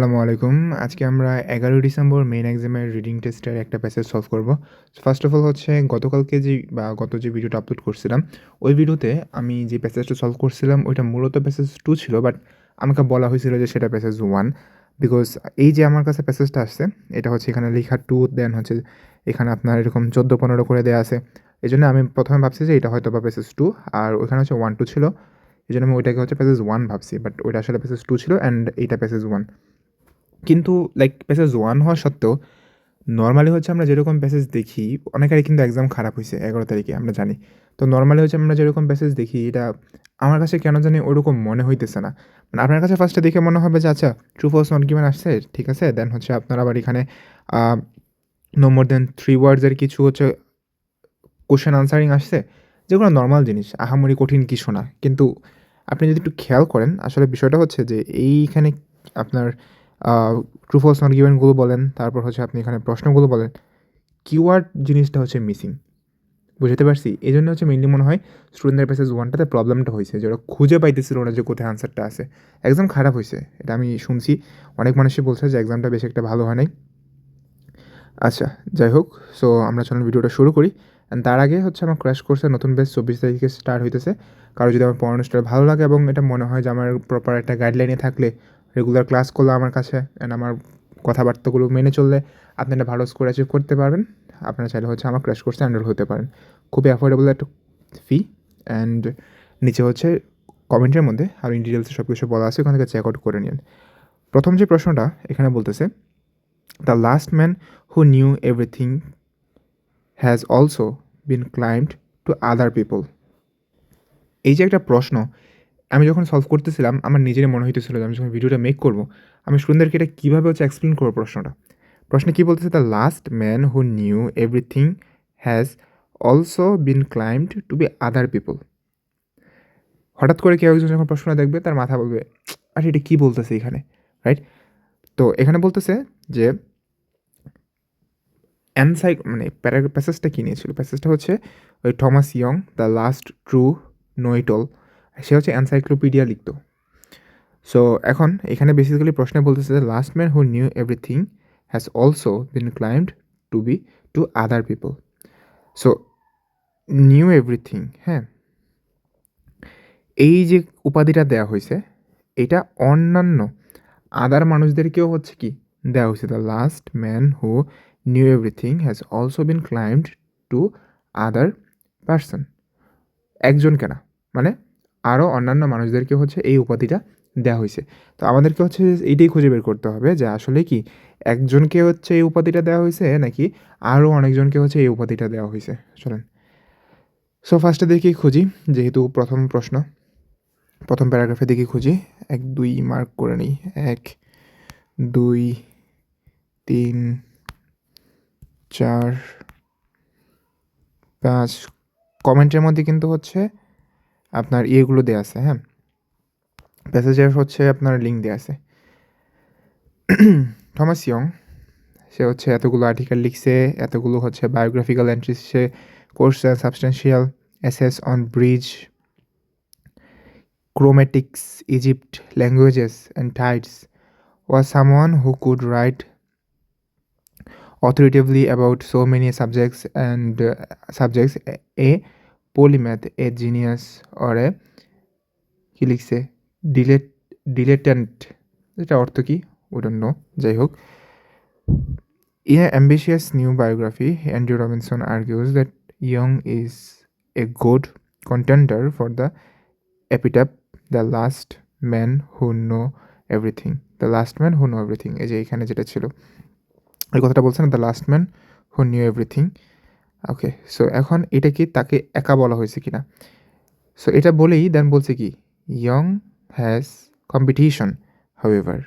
আসসালামু আলাইকুম। আজকে আমরা ১১ ডিসেম্বর মেইন এক্সামের রিডিং টেস্টের একটা প্যাসেজ সলভ করব। ফার্স্ট অফ অল হচ্ছে গতকালকে গত যে ভিডিওটা আপলোড করছিলাম, ওই ভিডিওতে আমি যে প্যাসেজটা সলভ করছিলাম ওইটা মূলত প্যাসেজ 2 ছিল, বাট আমাকে বলা হয়েছিল যে সেটা প্যাসেজ 1, বিকজ এই যে আমার কাছে প্যাসেজটা আসছে এটা হচ্ছে এখানে লেখা 2, দেন হচ্ছে এখানে আপনার এরকম 14-15 করে দেয়া আছে। এজন্য আমি প্রথমে ভাবছি যে এটা হয়তোবা প্যাসেজ 2, আর ওইখানে হচ্ছে 1-2 ছিল। এজন্য আমি ওইটাকে হচ্ছে প্যাসেজ 1 ভাবছি, বাট ওইটা আসলে প্যাসেজ 2 ছিল অ্যান্ড এইটা প্যাসেজ 1। কিন্তু প্যাসেজ 1 হওয়া সত্ত্বেও নরমালি হচ্ছে আমরা যেরকম প্যাসেজ দেখি, অনেকেরই কিন্তু এক্সাম খারাপ হইছে 11 তারিখে আমরা জানি। তো নরমালি হচ্ছে আমরা যেরকম প্যাসেজ দেখি এটা আমার কাছে কেন জানি ওরকম মনে হইতেছে না। মানে আপনার কাছে ফার্স্টে দেখে মনে হবে যে আচ্ছা ট্রু ফলস নট গিভেন আসছে, ঠিক আছে। দেন হচ্ছে আপনার আবার এখানে নো মোর দেন 3 ওয়ার্ডসের কিছু হচ্ছে কোয়েশ্চেন আনসারিং আসছে, যেগুলো নরমাল জিনিস, আহামরি কঠিন কিছু না। কিন্তু আপনি যদি একটু খেয়াল করেন আসলে বিষয়টা হচ্ছে যে এইখানে আপনার ট্রু ফলস নট গিভেনগুলো বলেন, তারপর হচ্ছে আপনি এখানে প্রশ্নগুলো বলেন, কিওয়ার্ড জিনিসটা হচ্ছে মিসিং। বুঝতে পারছি? এই জন্য হচ্ছে মেইনলি মনে হয় স্টুডেন্টদের প্যাসেজ 1টাতে প্রবলেমটা হয়েছে যে ওরা খুঁজে পাইতেছিল না যে কোথায় আনসারটা আছে। এক্সাম খারাপ হয়েছে, এটা আমি শুনছি। অনেক মানুষই বলছে যে এক্সামটা বেশি একটা ভালো হয় নাই। আচ্ছা, যাই হোক। সো আমরা চলুন ভিডিওটা শুরু করি। অ্যান্ড তার আগে হচ্ছে আমার ক্র্যাশ কোর্সের নতুন ব্যাচ 24 তারিখে স্টার্ট হইতেছে। কারো যদি আমার পড়ানো স্টাইল ভালো লাগে এবং এটা মনে হয় যে আমার প্রপার একটা গাইডলাইনে থাকলে, রেগুলার ক্লাস করলে আমার কাছে অ্যান্ড আমার কথাবার্তাগুলো মেনে চললে আপনি একটা ভালো স্কোর অ্যাচিভ করতে পারবেন, আপনারা চাইলে হচ্ছে আমার ক্র্যাশ কোর্সে এনরোল হতে পারেন। খুবই অ্যাফোর্ডেবল একটা ফি। অ্যান্ড নিচে হচ্ছে কমেন্টের মধ্যে আরও ইন ডিটেলসে সব কিছু বলা আছে, ওখান থেকে চেক আউট করে নিন। প্রথম যে প্রশ্নটা এখানে বলতেছে, the last man who knew everything has also been climbed to other people. এই যে একটা প্রশ্ন, আমি যখন সলভ করতেছিলাম আমার নিজেরই মনে হইতেছিল যে আমি যখন ভিডিওটা মেক করবো আমি স্টুডেন্টদেরকে এটা কীভাবে হচ্ছে এক্সপ্লেন করবো প্রশ্নটা। প্রশ্নে কী বলতেছে, the last man who knew everything has also been climbed to be other people. হঠাৎ করে কেউ একজন যখন প্রশ্নটা দেখবে তার মাথা বলবে আরে এটা কী বলতেছে এখানে, রাইট? তো এখানে বলতেছে যে প্যাসেজটা কী নিয়েছিল, প্যাসেজটা হচ্ছে ওই Thomas Young the last true know it all, সে হচ্ছে এনসাইক্লোপিডিয়া লিখতো। সো এখন এখানে বেসিক্যালি প্রশ্নে বলতেছে যে last man who knew everything has also been climbed to other people. So new everything, হ্যাঁ, এই যে উপাধিটা দেওয়া হয়েছে এটা অন্যান্য আদার মানুষদেরকেও হচ্ছে কি দেওয়া হয়েছে, the last man who knew everything has also been climbed to other person. একজনকে না, মানে আরও অন্যান্য মানুষদেরকে হচ্ছে এই উপাধিটা দেওয়া হয়েছে। তো আমাদেরকে হচ্ছে এইটাই খুঁজে বের করতে হবে যে আসলে কি একজনকে হচ্ছে এই উপাধিটা দেওয়া হয়েছে নাকি আরও অনেকজনকে হচ্ছে এই উপাধিটা দেওয়া হয়েছে। চলেন সো ফার্স্টে দেখি খুঁজি, যেহেতু প্রথম প্রশ্ন, প্রথম প্যারাগ্রাফে দেখি খুঁজি। 1-2 মার্ক করে নিই, 1-2-3-4-5। কমেন্টের মধ্যে কিন্তু হচ্ছে আপনার ইয়েগুলো দেওয়া আছে, হ্যাঁ, প্যাসেজের হচ্ছে আপনার লিঙ্ক দেওয়া আছে। থমাস ইয়ং সে হচ্ছে এতগুলো আর্টিকেল লিখছে, এতগুলো হচ্ছে biographical entries, say course and substantial essays on bridge, chromatics, Egypt, languages and tides, was someone who could write authoritatively about so many subjects, a polymath, a genius, or a কি লিখছে dilettante, এটা অর্থ কি we don't know, যাই হোক। In an ambitious new biography, Andrew Robinson argues that Young is a good contender for the epitaph, the last man who know everything. The last man who know everything, এই যে এখানে যেটা ছিল এই কথাটা বলছে না, the last man who knew everything. Okay, so এখন এটা কি তাকে একা বলা হয়েছে কিনা? সো এটা বলেই দেন বলছে কি, young has competition however.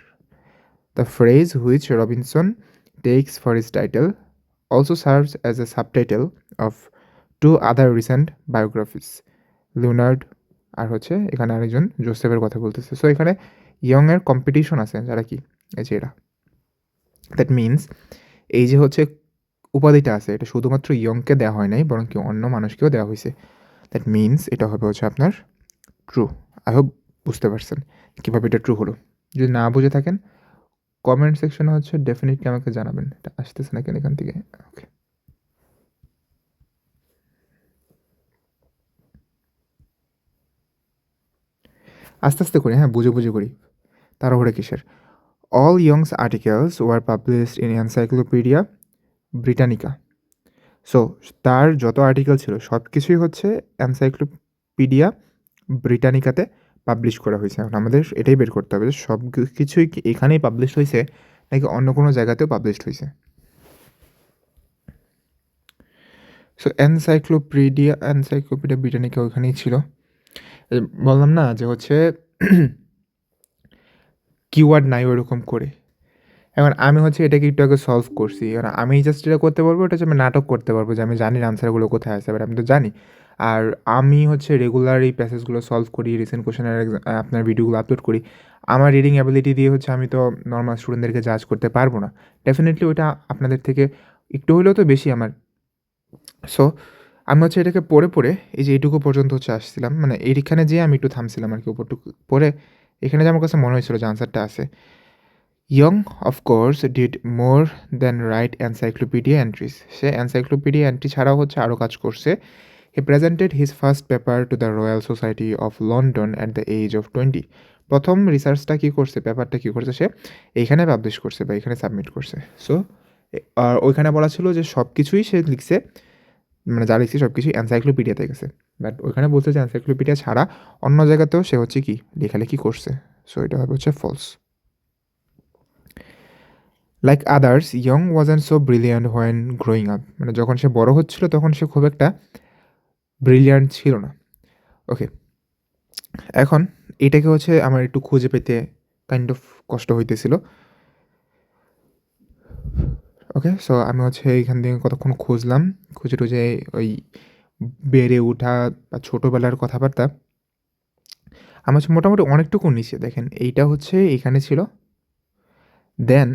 The phrase which Robinson takes for his title also serves as a subtitle of two other recent biographies, Leonard আর হচ্ছে এখানে আরেকজন জোসেফের কথা বলতেছে। সো এখানে ইয়ংয়ের কম্পিটিশন আছে, যারা কি এই যে এরা। দ্যাট মিনস এই যে হচ্ছে উপাধিটা আছে এটা শুধুমাত্র ইয়ংকে দেওয়া হয় নাই, বরং কি অন্য মানুষকেও দেওয়া হয়েছে। দ্যাট মিনস এটা হবে হচ্ছে আপনার ট্রু। আই হোপ বুঝতে পারছেন কীভাবে এটা ট্রু হলো। যদি না বুঝে থাকেন কমেন্ট সেকশনে হচ্ছে ডেফিনেটলি আমাকে জানাবেন। এটা আসতেছে না কেন এখান থেকে? ওকে। আস্তে, আস্তে করি, হ্যাঁ, বুঝে, বুঝে করি। তাড়াহুড়ো কিসের? All Young's articles were published in Encyclopedia Britannica. So তার যত আর্টিকেল ছিল সব কিছুই হচ্ছে এনসাইক্লোপিডিয়া ব্রিটানিকাতে পাবলিশ করা হয়েছে। এখন আমাদের এটাই বের করতে হবে যে সব কিছুই কি এখানেই পাবলিশ হয়েছে নাকি অন্য কোনো জায়গাতেও পাবলিশড হয়েছে। সো এনসাইক্লোপিডিয়া ব্রিটানিকা ওইখানেই ছিল। বললাম না যে হচ্ছে কিওয়ার্ড নাই ওরকম করে। এখন আমি হচ্ছে এটাকে একটু আগে সলভ করছি। এবার আমি জাস্ট এটা করতে পারবো, এটা হচ্ছে আমি নাটক করতে পারবো যে আমি জানি আনসারগুলো কোথায় আছে, বাট আমি তো জানি। আর আমি হচ্ছে রেগুলার এই প্যাসেজগুলো সলভ করি, রিসেন্ট কোশ্চেনের আপনার ভিডিওগুলো আপলোড করি। আমার রিডিং অ্যাবিলিটি দিয়ে হচ্ছে আমি তো নর্মাল স্টুডেন্টদেরকে জাজ করতে পারবো না। ডেফিনেটলি ওইটা আপনাদের থেকে একটু হলেও তো বেশি আমার। সো আমি হচ্ছে এটাকে পড়ে পড়ে এই যে এইটুকু পর্যন্ত হচ্ছে আসছিলাম, মানে এইখানে যেয়ে আমি একটু থামছিলাম আর কি, উপরটুকু পড়ে এখানে যে আমার কাছে মনে হয়েছিল যে আনসারটা আছে। Young of course did more than write encyclopedia entries. সে এনসাইক্লোপিডিয়া এন্ট্রি ছাড়াও হচ্ছে আরও কাজ করছে। He presented his first paper to the Royal Society of London at the age of 20। প্রথম রিসার্চটা কী করছে, পেপারটা কী করছে, সে এইখানে পাবলিশ করছে বা এখানে সাবমিট করছে। সো আর ওইখানে বলা ছিল যে সব কিছুই সে লিখছে, মানে যা লিখছে সব কিছুই এনসাইক্লোপিডিয়াতে গেছে। বাট ওইখানে বলছে যে এনসাইক্লোপিডিয়া ছাড়া অন্য জায়গাতেও সে হচ্ছে কি লেখালেখি করছে। সো এটা হবে হচ্ছে false. Like others Young wasn't so brilliant when growing up, মানে যখন সে বড় হচ্ছিল তখন সে খুব একটা ব্রিলিয়ান্ট ছিল না। ওকে, এখন এটাকে হচ্ছে আমার একটু খুঁজে পেতে কাইন্ড অফ কষ্ট হইতেছিল। ওকে, সো আমি হচ্ছে এইখান থেকে কতক্ষণ খুঁজলাম, খুঁজে টুজে ওই বেড়ে ওঠা বা ছোটোবেলার কথাবার্তা আমার হচ্ছে মোটামুটি অনেকটুকু নিচে। দেখেন এইটা হচ্ছে এখানে ছিল, দেন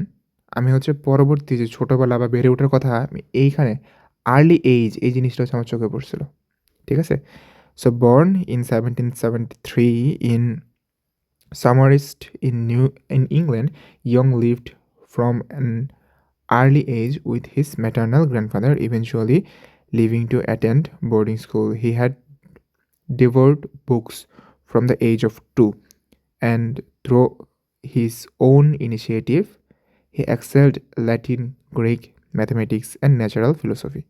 আমি হচ্ছে পরবর্তী যে ছোটোবেলা বা বেড়ে ওঠার কথা আমি এইখানে আর্লি এইজ এই জিনিসটা হচ্ছে আমার চোখে পড়ছিল। ঠিক আছে, so born in 1773 in Somerset in England, Young lived from an early age with his maternal grandfather, eventually leaving to attend boarding school. He had devoured books from the age of 2, and through his own initiative, he excelled Latin, Greek, mathematics, and natural philosophy.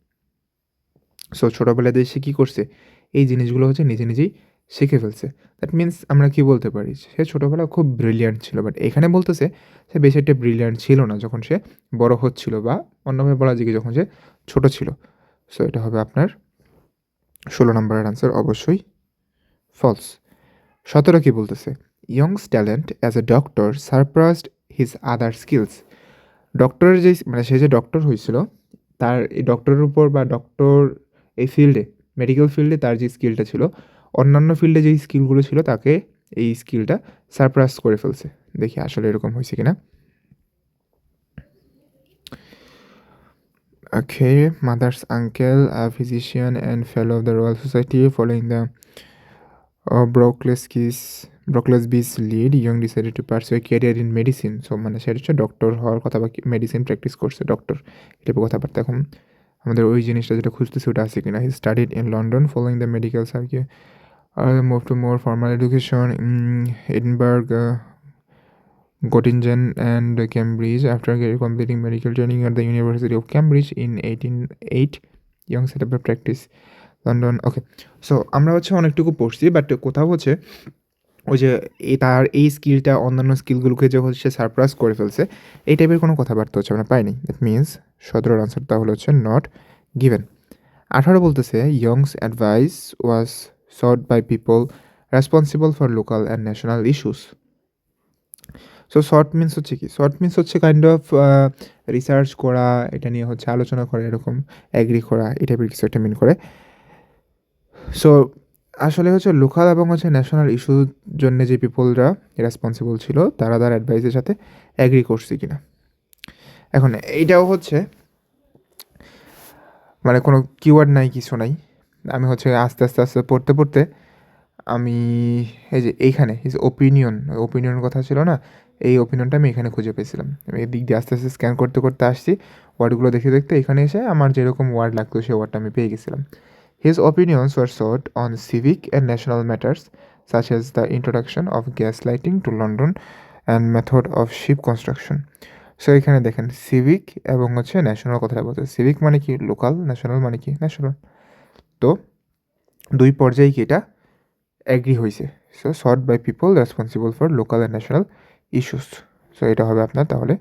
So ছোটোবেলাতে সে কী করছে, এই জিনিসগুলো হচ্ছে নিজে নিজেই শিখে ফেলছে। দ্যাট মিন্স আমরা কী বলতে পারি, সে ছোটোবেলায় খুব ব্রিলিয়ান্ট ছিল, বাট এখানে বলতেছে সে বেশি একটা ব্রিলিয়ান্ট ছিল না যখন সে বড় হচ্ছিল, বা অন্যভাবে বলা যায় কি যখন সে ছোট ছিল। সো এটা হবে আপনার 16 নম্বরের আনসার, অবশ্যই ফলস। 17 কী বলতেছে, Young's talent as a doctor surpassed his other skills. ডক্টরের যে মানে সে যে ডক্টর হয়েছিল তার এই ডক্টরের উপর বা ডক্টর এই ফিল্ডে, মেডিকেল ফিল্ডে তার যে স্কিলটা ছিল অন্যান্য ফিল্ডে যেই স্কিলগুলো ছিল তাকে এই স্কিলটা সারপ্রাস করে ফেলছে। দেখি আসলে এরকম হয়েছে কিনা। Okay, mother's uncle a physician and fellow of the Royal Society following the Brocklesby's lead, Young decided to pursue a career in medicine. So মানে সেটা হচ্ছে ডক্টর হওয়ার কথা বা মেডিসিন প্র্যাকটিস করছে, ডক্টর এটা কথাবার্তা। এখন আমাদের ওই জিনিসটা যেটা খুঁজতেছি ওটা আছে কিনা। হি studied in London following the medical circuit, move to more formal education in Edinburgh, Göttingen and Cambridge. After completing medical training at the University of Cambridge in 1808, Young set up a practice London. Okay, so আমরা হচ্ছে অনেকটুকু পড়ছি, but কোথাও হচ্ছে ওই যে তার এই স্কিলটা অন্যান্য স্কিলগুলোকে যে হচ্ছে সারপ্রাইজ করে ফেলছে এই টাইপের কোনো কথাবার্তা হচ্ছে আমরা পাইনি। দ্যাট মিনস 17 আনসার তাহলে হচ্ছে নট গিভেন। 18 বলতেছে Young's advice was sought by people responsible for local and national issues. So sought means হচ্ছে কি, শর্ট মিনস হচ্ছে কাইন্ড অফ রিসার্চ করা, এটা নিয়ে হচ্ছে আলোচনা করা, এরকম অ্যাগ্রি করা, এই টাইপের কিছু একটা মিন করে। সো আসলে হচ্ছে লোকাল এবং হচ্ছে ন্যাশনাল ইস্যুর জন্য যে পিপলরা রেসপন্সিবল ছিল তারা তার অ্যাডভাইসের সাথে অ্যাগ্রি করছে কিনা। এখন এইটাও হচ্ছে মানে কোনো কিওয়ার্ড নাই, কিছু নাই। আমি হচ্ছে আস্তে আস্তে আস্তে পড়তে পড়তে আমি এই যে এইখানে হিজ ওপিনিয়নের কথা ছিল না, এই ওপিনিয়নটা আমি এখানে খুঁজে পেয়েছিলাম। আমি এদিক দিয়ে আস্তে আস্তে স্ক্যান করতে করতে আসছি, ওয়ার্ডগুলো দেখতে দেখতে এখানে এসে আমার যেরকম ওয়ার্ড লাগতো সেই ওয়ার্ডটা আমি পেয়ে গেছিলাম। His opinions were sought on civic and national matters such as the introduction of gas lighting to London and method of ship construction. So এখানে দেখেন সিভিক এবং হচ্ছে ন্যাশনাল কথাটা বলতে, সিভিক মানে কি লোকাল, ন্যাশনাল মানে কি ন্যাশনাল। তো দুই পর্যায়ে কি এটা অ্যাগ্রি হয়েছে। So sought by people responsible for local and national issues. So এটা হবে আপনার তাহলে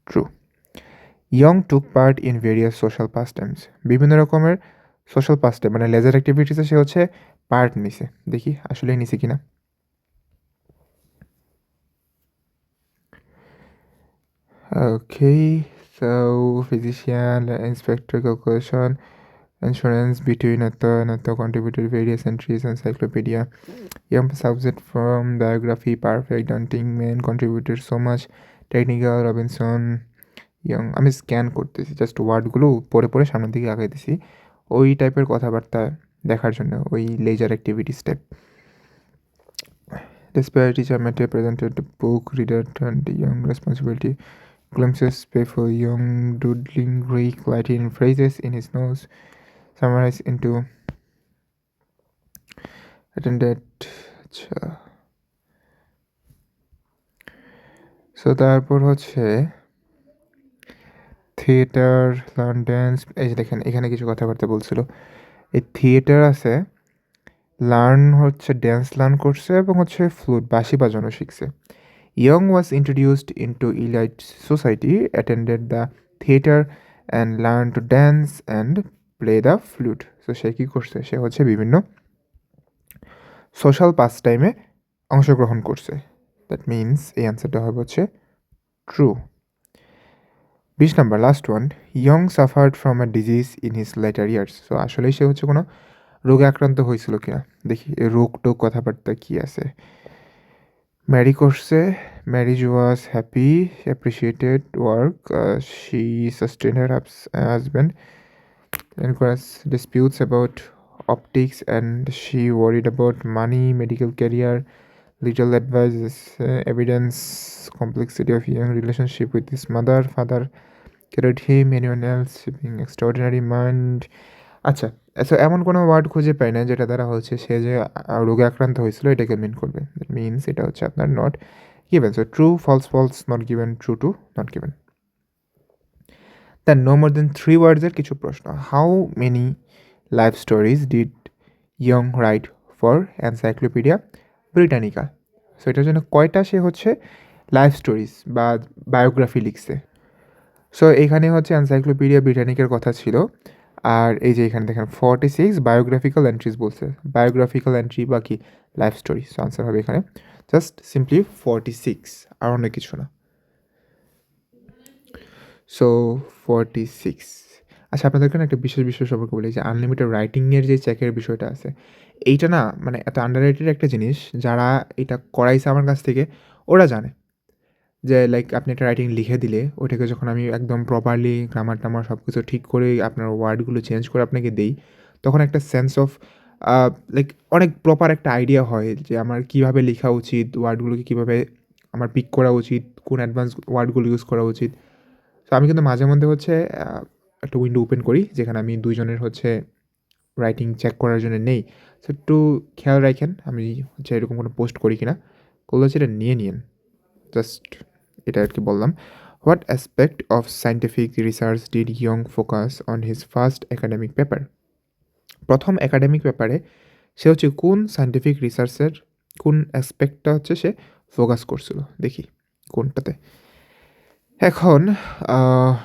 true. Young took part in various social pastimes, বিভিন্ন রকমের সোশ্যাল পাস্টাইম মানে লেজার অ্যাক্টিভিটিসে সে হচ্ছে পার্ট নিছে। দেখি আসলেই নিছে কিনা। Okay, so physician, inspector, calculation, insurance between Natha contributed various entries, encyclopedia. Young subject from biography, perfect, Dunting, man contributed so much, technical, Robinson, Young. আমি স্ক্যান করতেছি জাস্ট ওয়ার্ডগুলো পড়ে পড়ে সামনের দিকে আগাইতেছি ওই টাইপের কথাবার্তা দেখার জন্য, ওই leisure activities type. Disparity Geometry presented the book, reader turned young responsibility. Glimpses pay for young doodling Greek Latin phrases in his nose, summarized into attended. So তারপর হচ্ছে থিয়েটার, লার্ন ড্যান্স। এই যে দেখেন এখানে কিছু কথাবার্তা বলছিল। এই থিয়েটার আছে, লার্ন হচ্ছে ড্যান্স লার্ন করছে এবং হচ্ছে ফ্লুট বাঁশি বাজানো শিখছে। Young was introduced into elite society, attended the theatre and learn to dance and play the flute. So সে কী করছে, সে হচ্ছে বিভিন্ন সোশ্যাল পাস টাইমে অংশগ্রহণ করছে। দ্যাট মিনস এই অ্যান্সারটা হবে হচ্ছে true. 20 number last one, young suffered from a disease in his letter years. So আসলেই সে হচ্ছে কোনো রোগে আক্রান্ত হয়েছিল কিনা দেখি, রোগ টোগ কথাবার্তা কী আছে। ম্যারি করছে, marriage was happy, appreciated work, she sustain her husband, encouraged disputes about optics and she worried about money, medical career, little advice, evidence, complexity of young relationship with his mother, father carried him, anyone else being extraordinary mind. আচ্ছা, so এমন কোনো word খুঁজে পাই না যেটা দ্বারা হচ্ছে সে যে রোগে আক্রান্ত হয়েছিল এটাকে মিন করবে। দ্যাট মিনস এটা হচ্ছে আপনার not given. So true, false, false, not given, true two, not given. Then no more than 3 ওয়ার্ডসের কিছু প্রশ্ন। How many life stories did Young write for Encyclopaedia Britannica. So এটার জন্য কয়টা সে হচ্ছে লাইফ স্টোরিজ বা বায়োগ্রাফি লিখছে। সো এখানে হচ্ছে এনসাইক্লোপিডিয়া ব্রিটানিকার কথা ছিল, আর এই যে এখানে দেখেন 46 বায়োগ্রাফিক্যাল এন্ট্রিজ বলছে। বায়োগ্রাফিক্যাল এন্ট্রি বা কি লাইফ স্টোরি। সো আনসার হবে এখানে জাস্ট সিম্পলি 46, আর অনেক কিছু না। সো 46। আচ্ছা, আপনাদেরকে একটা বিশেষ বিষয় সম্পর্কে বলি যে আনলিমিটেড রাইটিংয়ের যে চেকের বিষয়টা আছে, এইটা না মানে এত আন্ডাররেটেড একটা জিনিস, যারা এটা করাইছে আমার কাছ থেকে ওরা জানে যে লাইক আপনি একটা রাইটিং লিখে দিলে ওইটাকে যখন আমি একদম প্রপারলি গ্রামার টামার সব কিছু ঠিক করে আপনার ওয়ার্ডগুলো চেঞ্জ করে আপনাকে দেই, তখন একটা সেন্স অফ লাইক অনেক প্রপার একটা আইডিয়া হয় যে আমার কীভাবে লেখা উচিত, ওয়ার্ডগুলোকে কীভাবে আমার পিক করা উচিত, কোন অ্যাডভান্স ওয়ার্ডগুলো ইউজ করা উচিত। তো আমি কিন্তু মাঝে মধ্যে হচ্ছে একটা উইন্ডো ওপেন করি যেখানে আমি দুইজনের হচ্ছে রাইটিং চেক করার জন্য নেই। সো একটু খেয়াল রাখেন আমি হচ্ছে এরকম কোনো পোস্ট করি কিনা, করলে হচ্ছে এটা নিয়ে নিন। জাস্ট এটা আর কি বললাম। What aspect of scientific research did young focus on his first academic paper. প্রথম একাডেমিক পেপারে সে হচ্ছে কোন সায়েন্টিফিক রিসার্চের কোন অ্যাসপেক্টটা হচ্ছে সে ফোকাস করছিল, দেখি কোনটাতে। এখন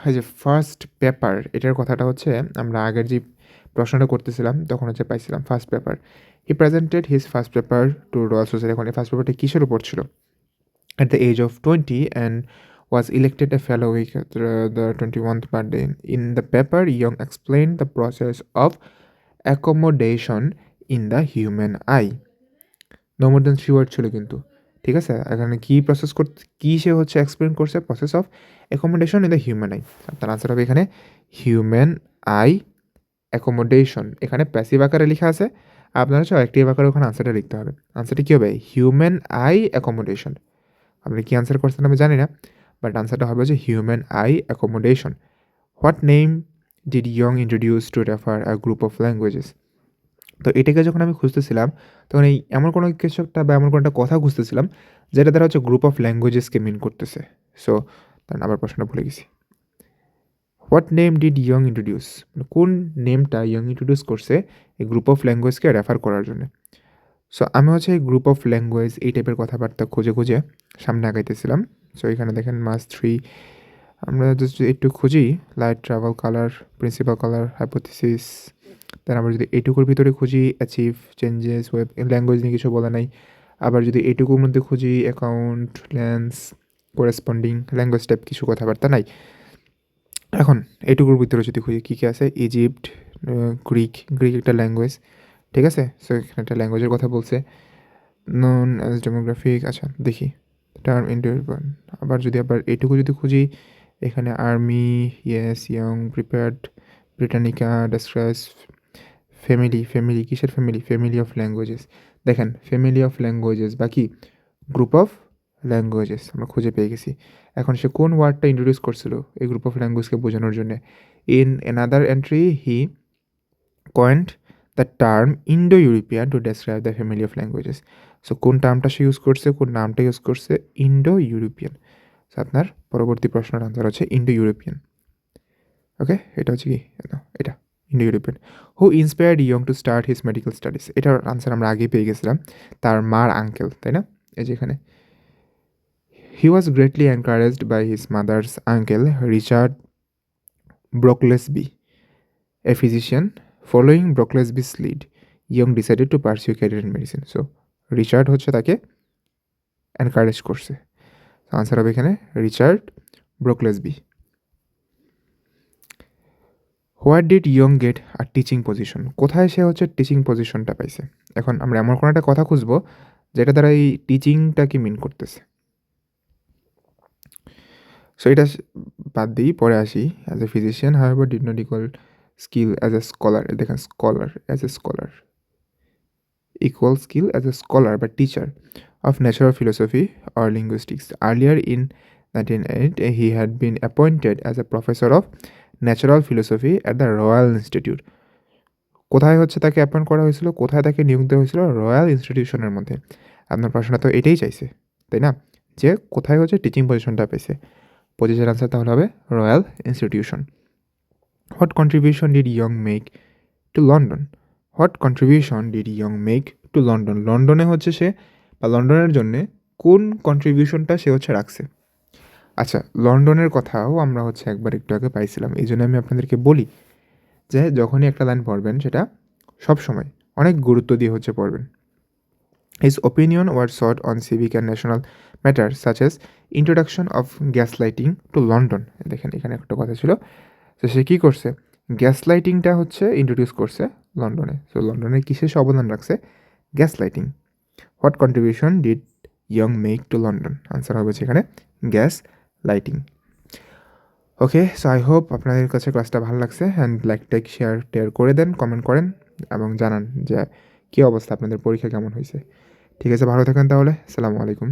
এই যে ফার্স্ট পেপার এটার কথাটা হচ্ছে আমরা আগের যে প্রশ্নটা করতেছিলাম তখন হচ্ছে পাইছিলাম first paper. He presented his first paper to Royal Society. এখন এই ফার্স্ট পেপারটা কিসের উপর ছিল? At the age of 20 and was elected a fellow with the 21st birthday. In the paper, Young explained the process of accommodation in the human eye. No more than 3 word ছিল কিন্তু, ঠিক আছে। এখানে কী process করতে কী সে হচ্ছে explain করছে, process of accommodation in the human I. আপনার answer হবে এখানে হিউম্যান আই অ্যাকোমোডেশন। এখানে প্যাসিভ আকারে লেখা আছে, আপনার হচ্ছে অ্যাক্টিভ আকারে ওখানে আনসারটা লিখতে হবে। আনসারটা কী হবে? Human I accommodation. আপনি কি আনসার করছেন আমি জানি না, বাট আনসারটা হবে যে human I accommodation. What name did young introduce two refer a group of languages? তো এটাকে যখন আমি খুঁজতেছিলাম, তখন এই এমন কোনো কিছু একটা বা এমন কোনো একটা কথা খুঁজতেছিলাম, যেটা দ্বারা হচ্ছে গ্রুপ অফ ল্যাঙ্গুয়েজেসকে মিন করতেছে। সো দাঁড়ান আবার প্রশ্নটা ভুলে গেছি। What name did young introduce? মানে কোন নেমটা ইয়ং ইন্ট্রোডিউস করছে এই গ্রুপ অফ ল্যাঙ্গুয়েজকে রেফার করার জন্য? সো আমি হচ্ছে এই গ্রুপ অফ ল্যাঙ্গুয়েজ এই টাইপের কথাবার্তা খুঁজে খুঁজে সামনে আগাইতেছিলাম। সো এখানে দেখেন মাস 3 আমরা জাস্ট একটু খুঁজি, light, travel, colour, principal colour, hypothesis. Then আমরা যদি এইটুকুর ভিতরে খুঁজি অ্যাচিভ, চেঞ্জেস, ওয়েব, ল্যাঙ্গুয়েজ নিয়ে কিছু বলা নাই। আবার যদি এইটুকুর মধ্যে খুঁজি account, lens, corresponding, language type কিছু কথাবার্তা নাই। এখন এইটুকুর ভিতরে যদি খুঁজি কী কী আছে, ইজিপ্ট, গ্রিক, গ্রিক একটা ল্যাঙ্গুয়েজ, ঠিক আছে? সো এখানে একটা ল্যাঙ্গুয়েজের কথা বলছে, নন অ্যাজ ডেমোগ্রাফিক। আচ্ছা দেখি টার্ম ইন্ডো। আবার যদি আবার এইটুকু যদি খুঁজি, এখানে army, yes, young, prepared, Britannica, describes family, family কিসের ফ্যামিলি? Family of languages. দেখেন ফ্যামিলি অফ ল্যাঙ্গুয়েজেস বা কি গ্রুপ অফ ল্যাঙ্গুয়েজেস আমরা খুঁজে পেয়ে গেছি। এখন সে কোন ওয়ার্ডটা ইন্ট্রোডিউস করছিল এই গ্রুপ অফ ল্যাঙ্গুয়েজকে বোঝানোর জন্যে? In another entry he কয়েন্ড the term Indo European to describe the family of languages. So কোন টার্মটা সে ইউজ করছে, কোন নামটা ইউজ করছে? Indo European. সো আপনার পরবর্তী প্রশ্নের আনসার হচ্ছে ইন্ডো ইউরোপিয়ান। ওকে, এটা হচ্ছে কি এটা Indo European. Who inspired young to start his medical studies? এটার আনসার আমরা আগেই পেয়ে গেছিলাম, তার মার আঙ্কেল, তাই না? এই যে এখানে he was greatly encouraged by his mother's uncle Richard Brocklesby, a physician. Following Brocklesby's lead Young decided to pursue career in medicine. So Richard হচ্ছে তাকে এনকারেজ করছে। আনসার হবে এখানে Richard Brocklesby. What did Young get her teaching position? কোথায় সে হচ্ছে teaching পজিশনটা পাইছে? এখন আমরা এমন কোনো একটা কথা খুঁজবো যেটা দ্বারা এই টিচিংটাকে মিন করতেছে। সো এটা বাদ দিই, পরে আসি। As a physician however did not equal skill as a scholar. দেখেন scholar, as a scholar, equal skill as a scholar but teacher of natural philosophy or linguistics. Earlier in 1908, he had been appointed as a professor of natural philosophy at the Royal Institute. কোথায় হচ্ছে তাকে appoint করা হয়েছিল, কোথায় তাকে নিয়োগ দেওয়া হয়েছিল? রয়্যাল ইনস্টিটিউশনের মধ্যে। আপনার প্রশ্নটা তো এটাই চাইছে, তাই না? যে কোথায় হচ্ছে টিচিং পজিশনটা পেয়েছে। পজিশন আনসার তাহলে হবে royal institution. What contribution did young make to London? What contribution did young make to London? লন্ডনে হচ্ছে সে বা লন্ডনের জন্যে কোন কন্ট্রিবিউশনটা সে হচ্ছে রাখছে? আচ্ছা, লন্ডনের কথাও আমরা হচ্ছে একবার একটু আগে পাইছিলাম, এই জন্য আমি আপনাদেরকে বলি যে যখনই একটা লাইন পড়বেন সেটা সবসময় অনেক গুরুত্ব দিয়ে হচ্ছে পড়বেন। His opinion were sought on civic and national matter such as introduction of gas lighting to London. দেখেন এখানে একটা কথা ছিল, তো সে কী করছে? গ্যাস লাইটিংটা হচ্ছে ইন্ট্রোডিউস করছে লন্ডনে। সো লন্ডনে কিসে সে অবদান রাখছে? Gas lighting. What contribution did young make to London? Answer হবে সেখানে gas lighting. Okay, so I hope আপনাদের কাছে ক্লাসটা ভালো লাগছে, অ্যান্ড লাইক, টেক, শেয়ার টেয়ার করে দেন, কমেন্ট করেন এবং জানান যে কী অবস্থা, আপনাদের পরীক্ষা কেমন হয়েছে। ঠিক আছে, ভালো থাকেন তাহলে। আসসালামু আলাইকুম।